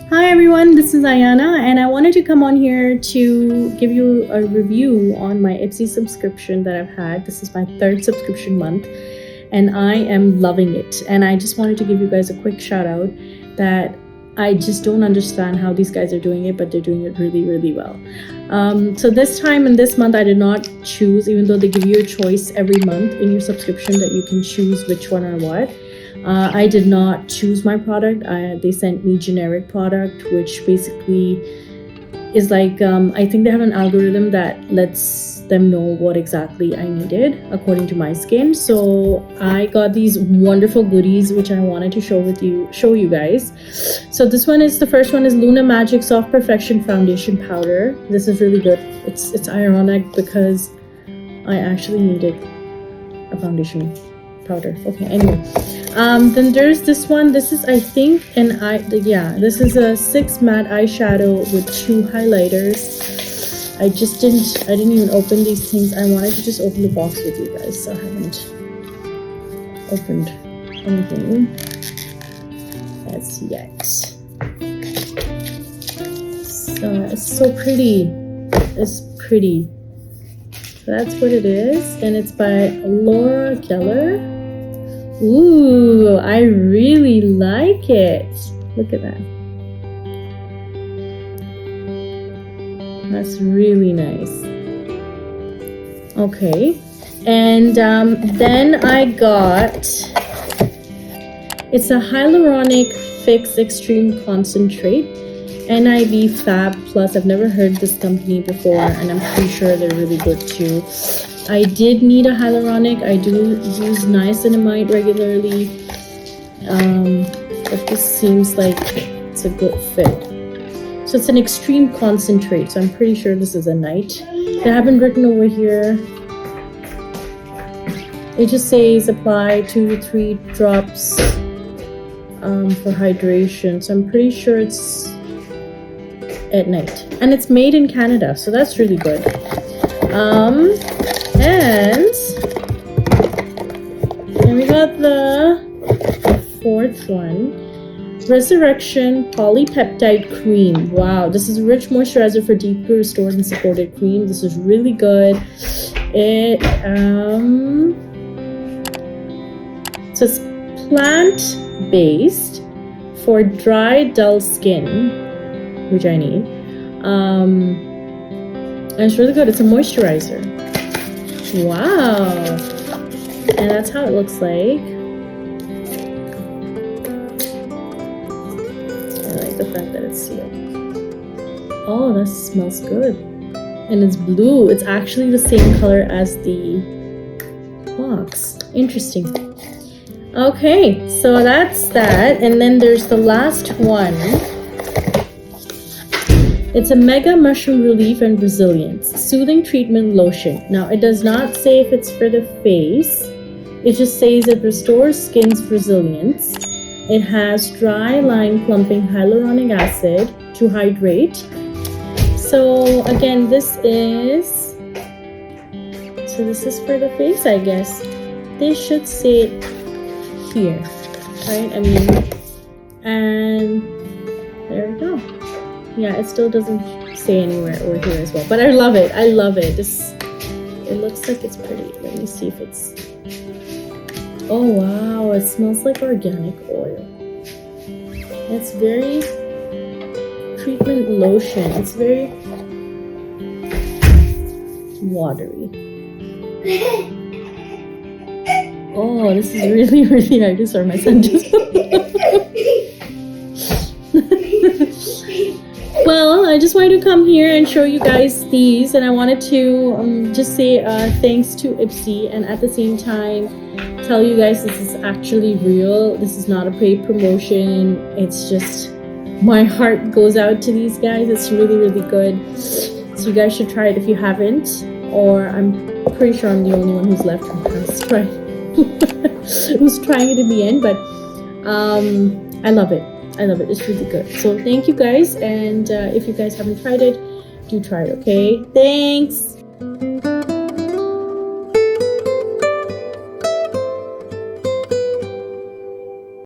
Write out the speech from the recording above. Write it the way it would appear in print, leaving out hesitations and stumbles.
Hi everyone, this is Ayana and I wanted to come on here to give you a review on my IPSY subscription that I've had. This is my 3rd subscription month and I am loving it. And I just wanted to give you guys a quick shout out that I just don't understand how these guys are doing it, but they're doing it really, really well. So this time and this month I did not choose, even though they give you a choice every month in your subscription that you can choose which one or what. I did not choose my product. They sent me generic product, which basically is like, I think they have an algorithm that lets them know what exactly I needed according to my skin. So I got these wonderful goodies, which I wanted to show you guys. So this one is, the first one is Luna Magic Soft Perfection Foundation Powder. This is really good. It's ironic because I actually needed a foundation powder. Okay, anyway. Then there's this one. This is, I think, this is a 6 matte eyeshadow with 2 highlighters. I didn't even open these things. I wanted to just open the box with you guys, so I haven't opened anything as yet. So it's so pretty. It's pretty. So that's what it is, and it's by Laura Geller. Ooh, I really like it. Look at that. That's really nice. Okay. And then I got, it's a Hyaluronic Fix Extreme Concentrate. NIV Fab Plus. I've never heard this company before, and I'm pretty sure they're really good too. I did need a hyaluronic. I do use niacinamide regularly, but this seems like it's a good fit. So it's an extreme concentrate, so I'm pretty sure this is a night. They haven't written over here. It just says apply 2 to 3 drops for hydration. So I'm pretty sure it's at night, and it's made in Canada, so that's really good. And we got the 4th one, Resurrection Polypeptide Cream. Wow, this is a rich moisturizer for deeply restored and supported cream. This is really good. It so it's plant-based for dry, dull skin, which I need. And it's really good. It's a moisturizer. Wow. And that's how it looks like. I like the fact that it's sealed. Oh, that smells good. And it's blue. It's actually the same color as the box. Interesting. Okay, so that's that. And then there's the last one. It's a Mega Mushroom Relief and Resilience Soothing Treatment Lotion. Now, it does not say if it's for the face. It just says it restores skin's resilience. It has dry line plumping hyaluronic acid to hydrate. So again, this is for the face, I guess. They should say it here, right? I mean, and there we go. Yeah, it still doesn't say anywhere over here as well. But I love it. I love it. It looks like it's pretty. Let me see if it's... Oh, wow. It smells like organic oil. It's very treatment lotion. It's very watery. Oh, this is really, really hard to start my sentence. Well, I just wanted to come here and show you guys these, and I wanted to just say thanks to IPSY, and at the same time tell you guys this is actually real. This is not a paid promotion. It's just my heart goes out to these guys. It's really, really good. So you guys should try it if you haven't, or I'm pretty sure I'm the only one who's left who has tried who's trying it in the end, but I love it. I love it. It's really good. So thank you guys, and if you guys haven't tried it, do try it, okay? Thanks.